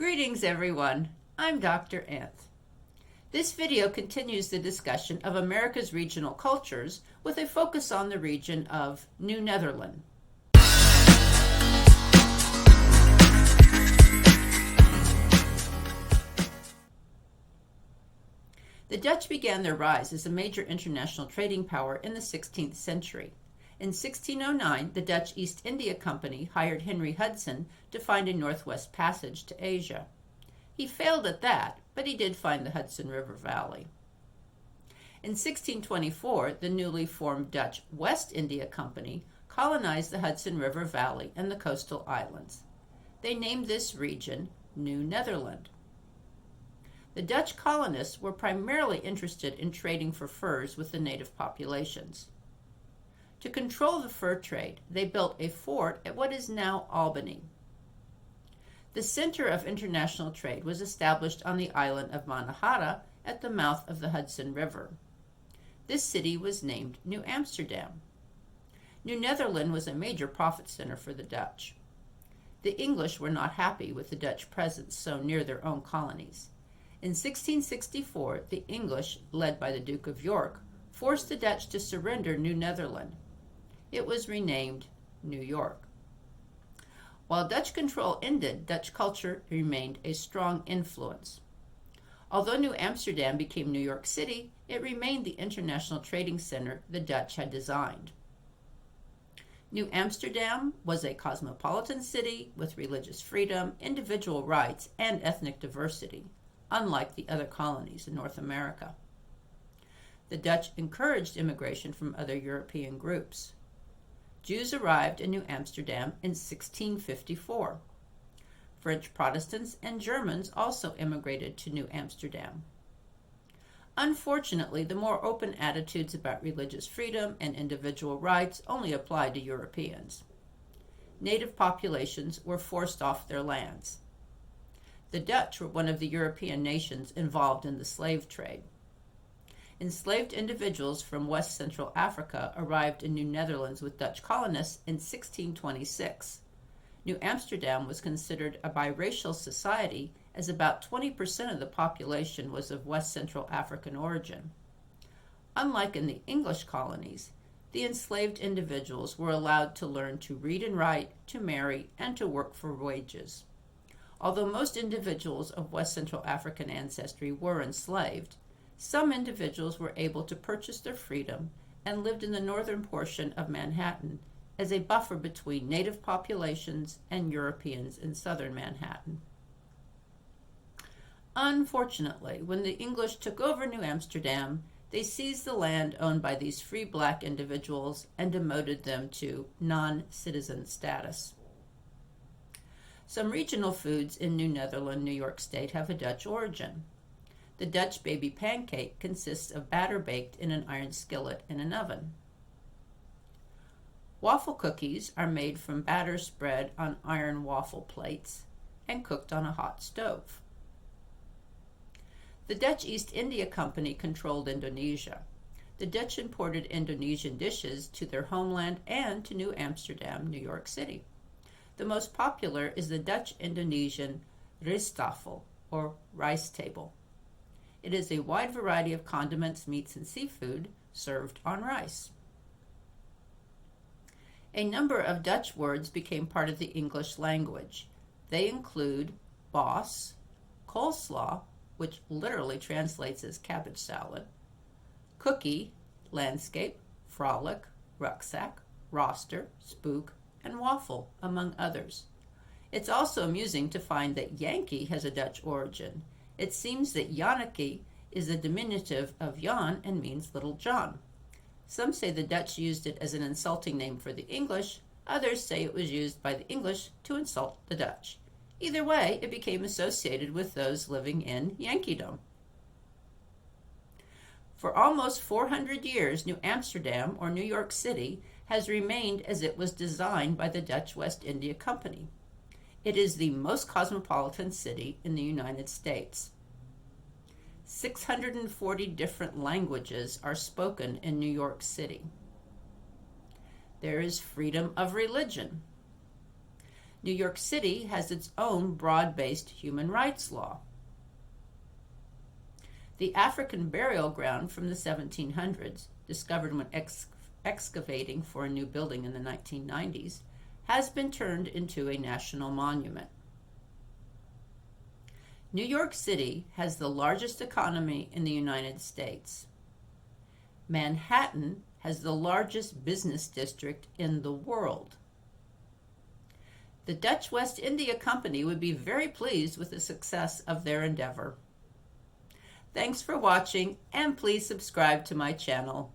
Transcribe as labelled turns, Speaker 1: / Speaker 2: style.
Speaker 1: Greetings everyone, I'm Dr. Anth. This video continues the discussion of America's regional cultures with a focus on the region of New Netherland. The Dutch began their rise as a major international trading power in the 16th century. In 1609, the Dutch East India Company hired Henry Hudson to find a northwest passage to Asia. He failed at that, but he did find the Hudson River Valley. In 1624, the newly formed Dutch West India Company colonized the Hudson River Valley and the coastal islands. They named this region New Netherland. The Dutch colonists were primarily interested in trading for furs with the native populations. To control the fur trade, they built a fort at what is now Albany. The center of international trade was established on the island of Manhattan at the mouth of the Hudson River. This city was named New Amsterdam. New Netherland was a major profit center for the Dutch. The English were not happy with the Dutch presence so near their own colonies. In 1664, the English, led by the Duke of York, forced the Dutch to surrender New Netherland. It was renamed New York. While Dutch control ended, Dutch culture remained a strong influence. Although New Amsterdam became New York City, it remained the international trading center the Dutch had designed. New Amsterdam was a cosmopolitan city with religious freedom, individual rights, and ethnic diversity, unlike the other colonies in North America. The Dutch encouraged immigration from other European groups. Jews arrived in New Amsterdam in 1654. French Protestants and Germans also immigrated to New Amsterdam. Unfortunately, the more open attitudes about religious freedom and individual rights only applied to Europeans. Native populations were forced off their lands. The Dutch were one of the European nations involved in the slave trade. Enslaved individuals from West Central Africa arrived in New Netherlands with Dutch colonists in 1626. New Amsterdam was considered a biracial society as about 20% of the population was of West Central African origin. Unlike in the English colonies, the enslaved individuals were allowed to learn to read and write, to marry, and to work for wages. Although most individuals of West Central African ancestry were enslaved, some individuals were able to purchase their freedom and lived in the northern portion of Manhattan as a buffer between native populations and Europeans in southern Manhattan. Unfortunately, when the English took over New Amsterdam, they seized the land owned by these free black individuals and demoted them to non-citizen status. Some regional foods in New Netherland, New York State have a Dutch origin. The Dutch baby pancake consists of batter baked in an iron skillet in an oven. Waffle cookies are made from batter spread on iron waffle plates and cooked on a hot stove. The Dutch East India Company controlled Indonesia. The Dutch imported Indonesian dishes to their homeland and to New Amsterdam, New York City. The most popular is the Dutch-Indonesian rijsttafel, or rice table. It is a wide variety of condiments, meats, and seafood served on rice. A number of Dutch words became part of the English language. They include boss, coleslaw, which literally translates as cabbage salad, cookie, landscape, frolic, rucksack, roster, spook, and waffle, among others. It's also amusing to find that Yankee has a Dutch origin. It seems that Janneke is a diminutive of Jan and means Little John. Some say the Dutch used it as an insulting name for the English. Others say it was used by the English to insult the Dutch. Either way, it became associated with those living in Yankeedom. For almost 400 years, New Amsterdam, or New York City, has remained as it was designed by the Dutch West India Company. It is the most cosmopolitan city in the United States. 640 different languages are spoken in New York City. There is freedom of religion. New York City has its own broad-based human rights law. The African burial ground from the 1700s, discovered when excavating for a new building in the 1990s, has been turned into a national monument. New York City has the largest economy in the United States. Manhattan has the largest business district in the world. The Dutch West India Company would be very pleased with the success of their endeavor. Thanks for watching, and please subscribe to my channel.